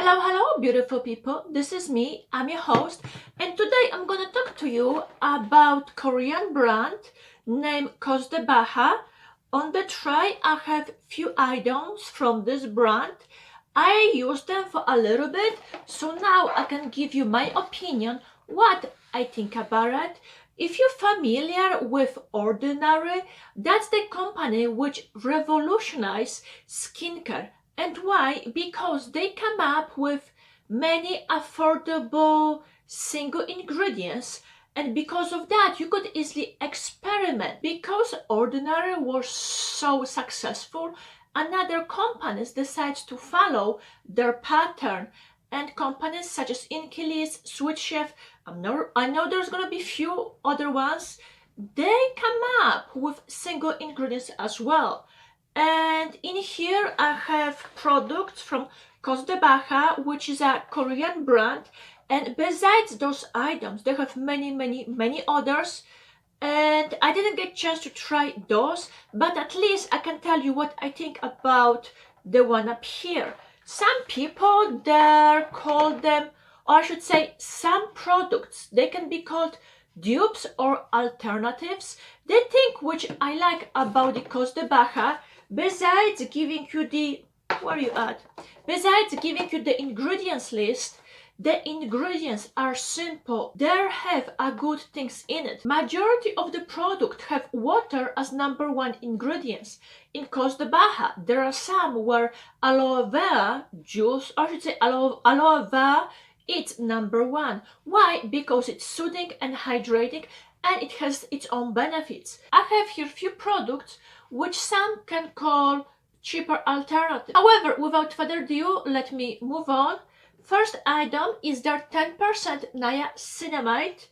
Hello, hello, beautiful people. This is me. I'm your host, and today I'm gonna talk to you about Korean brand named Cos De Baha. On the tray, I have few items from this brand. I used them for a little bit, so now I can give you my opinion, what I think about it. If you're familiar with Ordinary, that's the company which revolutionized skincare. And why? Because they come up with many affordable single ingredients, and because of that you could easily experiment. Because Ordinary was so successful, another companies decide to follow their pattern, and companies such as Inkilis, Sweet Chef, I know there's gonna be few other ones, they come up with single ingredients as well. And in here I have products from Cos De Baja, which is a Korean brand. And besides those items, they have many others. And I didn't get a chance to try those, but at least I can tell you what I think about the one up here. Some people there call them, or I should say, some products, they can be called dupes or alternatives. The thing which I like about the Cos De Baja, besides giving you the ingredients list, the ingredients are simple. They have a good things in it. Majority of the product have water as number one ingredients. In Cos De Baja, there are some where aloe vera juice, or I should say aloe vera, it's number one. Why? Because it's soothing and hydrating, and it has its own benefits. I have here few products which some can call cheaper alternative. However, without further ado, let me move on. First item is their 10% niacinamide,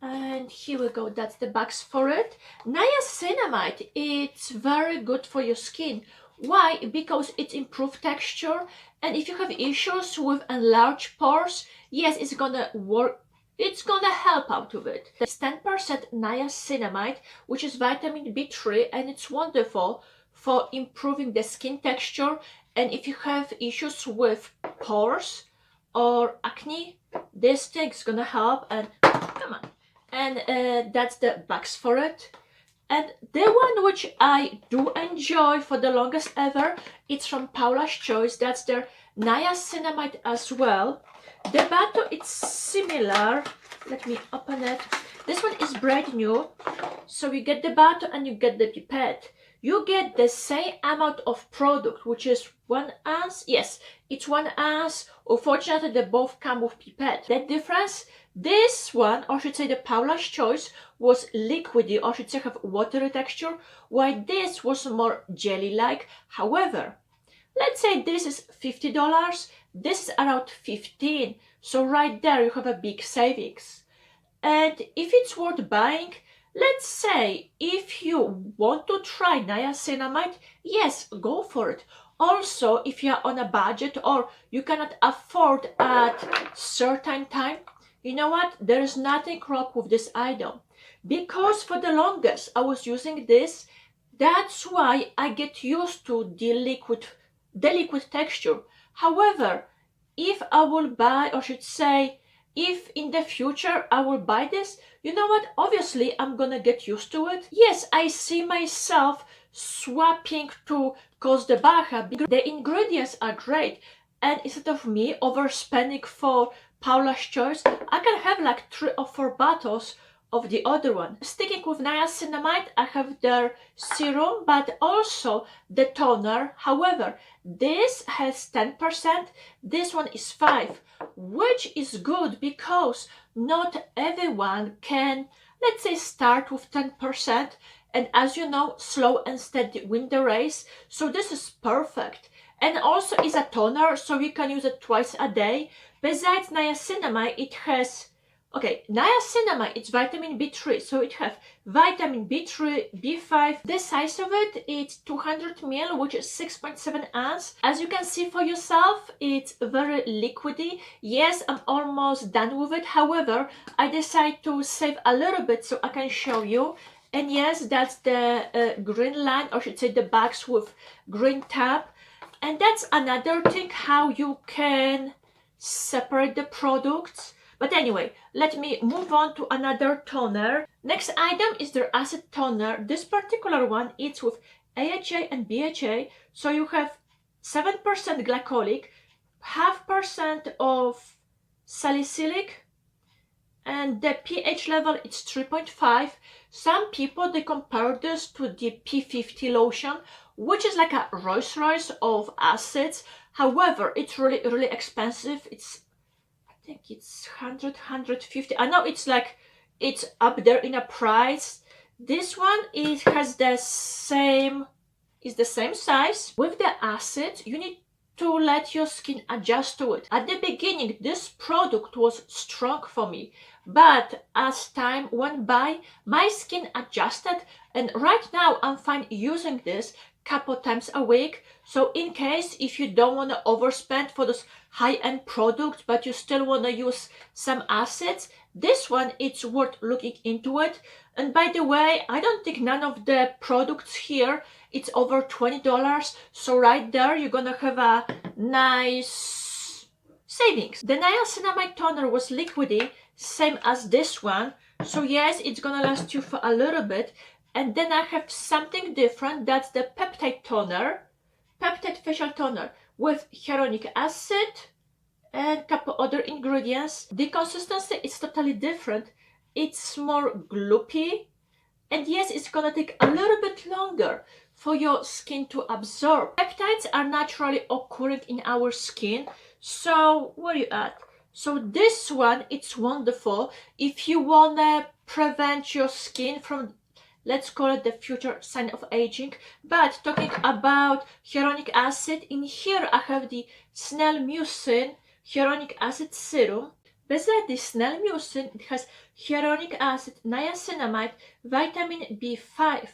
and here we go, that's the box for it. Niacinamide, it's very good for your skin. Why? Because it improves texture, and if you have issues with enlarged pores, yes, it's gonna work. It's gonna help out with it. It's 10% niacinamide, which is vitamin B3, and it's wonderful for improving the skin texture. And if you have issues with pores or acne, this thing's gonna help. And come on, and that's the box for it. And the one which I do enjoy for the longest ever, it's from Paula's Choice. That's their niacinamide as well. The bottle, it's similar. Let me open it. This one is brand new. So you get the bottle and you get the pipette. You get the same amount of product, which is 1 ounce. Yes, it's 1 ounce. Unfortunately, they both come with pipette. The difference, this one, or I should say the Paula's Choice, was liquidy, or I should say have watery texture, while this was more jelly-like. However, let's say this is $50, this is around 15, so right there you have a big savings. And if it's worth buying, let's say if you want to try niacinamide, yes, go for it. Also, if you are on a budget or you cannot afford at certain time, you know what, there is nothing wrong with this item. Because for the longest I was using this, that's why I get used to the liquid texture. However, if I will buy, or should say, if in the future I will buy this, you know what, obviously I'm gonna get used to it. Yes, I see myself swapping to Cos De Baja because the ingredients are great, and instead of me overspending for Paula's Choice, I can have like 3 or 4 bottles of the other one. Sticking with niacinamide, I have their serum, but also the toner. However, this has 10%, this one is 5, which is good because not everyone can, let's say, start with 10%, and as you know, slow and steady win the race. So this is perfect. And also is a toner, so you can use it twice a day. Besides niacinamide, it has, okay, niacinamide, it's vitamin B3, so it has vitamin B3, B5. The size of it, it's 200 ml, which is 6.7 ounce. As you can see for yourself, it's very liquidy. Yes, I'm almost done with it. However, I decided to save a little bit so I can show you. And yes, that's the green line, or I should say the box with green tab. And that's another thing, how you can separate the products. But anyway, let me move on to another toner. Next item is their acid toner. This particular one, it's with AHA and BHA, so you have 7% glycolic, 0.5% of salicylic, and the pH level is 3.5. Some people, they compare this to the P50 lotion, which is like a Rolls Royce of acids. However, it's really expensive. I think it's 150. I know it's up there in a price. This one has the same size. With the acid, you need to let your skin adjust to it. At the beginning, this product was strong for me, but as time went by, my skin adjusted, and right now I'm fine using this couple times a week. So in case if you don't want to overspend for those high-end products, but you still want to use some acids, this one, it's worth looking into it. And by the way, I don't think none of the products here, it's over $20. So right there, you're gonna have a nice savings. The niacinamide toner was liquidy, same as this one. So yes, it's gonna last you for a little bit. And then I have something different. That's the peptide toner, peptide facial toner with hyaluronic acid and a couple other ingredients. The consistency is totally different. It's more gloopy, and yes, it's gonna take a little bit longer for your skin to absorb. Peptides are naturally occurring in our skin. So where are you at? So this one, it's wonderful if you wanna prevent your skin from, let's call it the future sign of aging. But talking about hyaluronic acid, in here I have the Snail Mucin hyaluronic acid serum. Besides the Snail Mucin, it has hyaluronic acid, niacinamide, vitamin B5.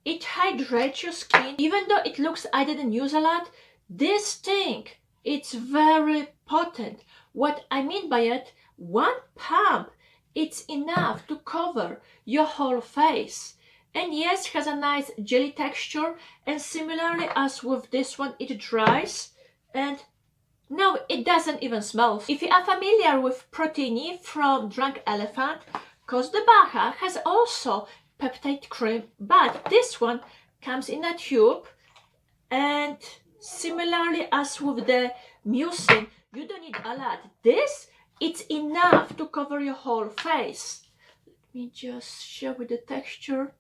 It hydrates your skin. Even though it looks I didn't use a lot, this thing, it's very potent. What I mean by it, one pump, it's enough to cover your whole face. And yes, it has a nice jelly texture, and similarly as with this one, it dries, and no, it doesn't even smell. If you are familiar with Proteini from Drunk Elephant, Cos De Baha has also peptide cream, but this one comes in a tube, and similarly as with the Mucin, you don't need a lot. This, it's enough to cover your whole face. Let me just show you the texture.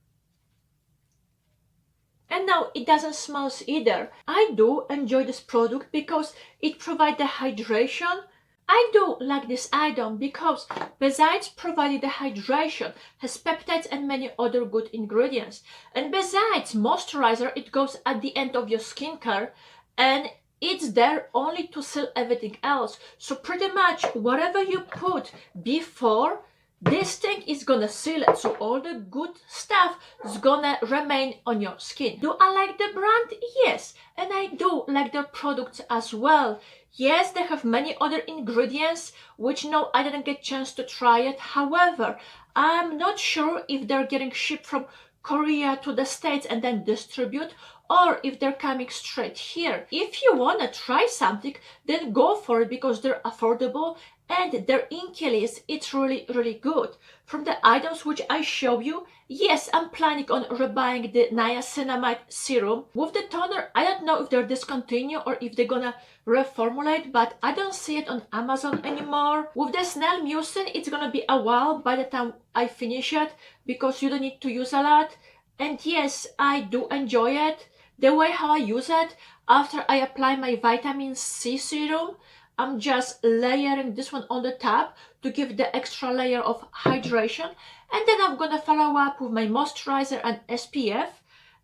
And no, it doesn't smell either. I do enjoy this product because it provides the hydration. I do like this item because besides providing the hydration, has peptides and many other good ingredients. And besides moisturizer, it goes at the end of your skincare, and it's there only to seal everything else. So pretty much whatever you put before, this thing is gonna seal it, so all the good stuff is gonna remain on your skin. Do I like the brand? Yes, and I do like their products as well. Yes, they have many other ingredients, which no, I didn't get a chance to try it. However, I'm not sure if they're getting shipped from Korea to the States and then distribute, or if they're coming straight here. If you wanna try something, then go for it because they're affordable. And their Inkelis, it's really good. From the items which I show you, yes, I'm planning on rebuying the niacinamide serum. With the toner, I don't know if they're discontinued or if they're gonna reformulate, but I don't see it on Amazon anymore. With the Snail Mucin, it's gonna be a while by the time I finish it because you don't need to use a lot. And yes, I do enjoy it. The way how I use it, after I apply my vitamin C serum, I'm just layering this one on the top to give the extra layer of hydration, and then I'm gonna follow up with my moisturizer and SPF.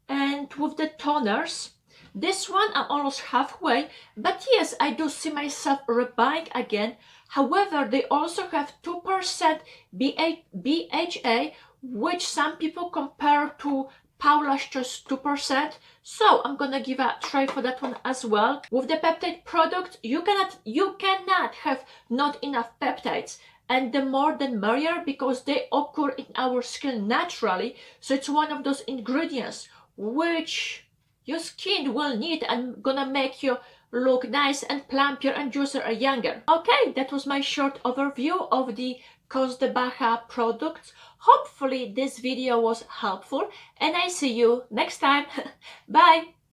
And with the toners, this one I'm almost halfway, but yes, I do see myself rebuying again. However, they also have 2% BHA, which some people compare to Paula's just 2%, so I'm gonna give a try for that one as well. With the peptide product, you cannot have not enough peptides, and the more the merrier because they occur in our skin naturally. So it's one of those ingredients which your skin will need and gonna make you look nice and plumpier and juicier and younger. Okay, that was my short overview of the Cos De Baja products. Hopefully this video was helpful and I see you next time. Bye!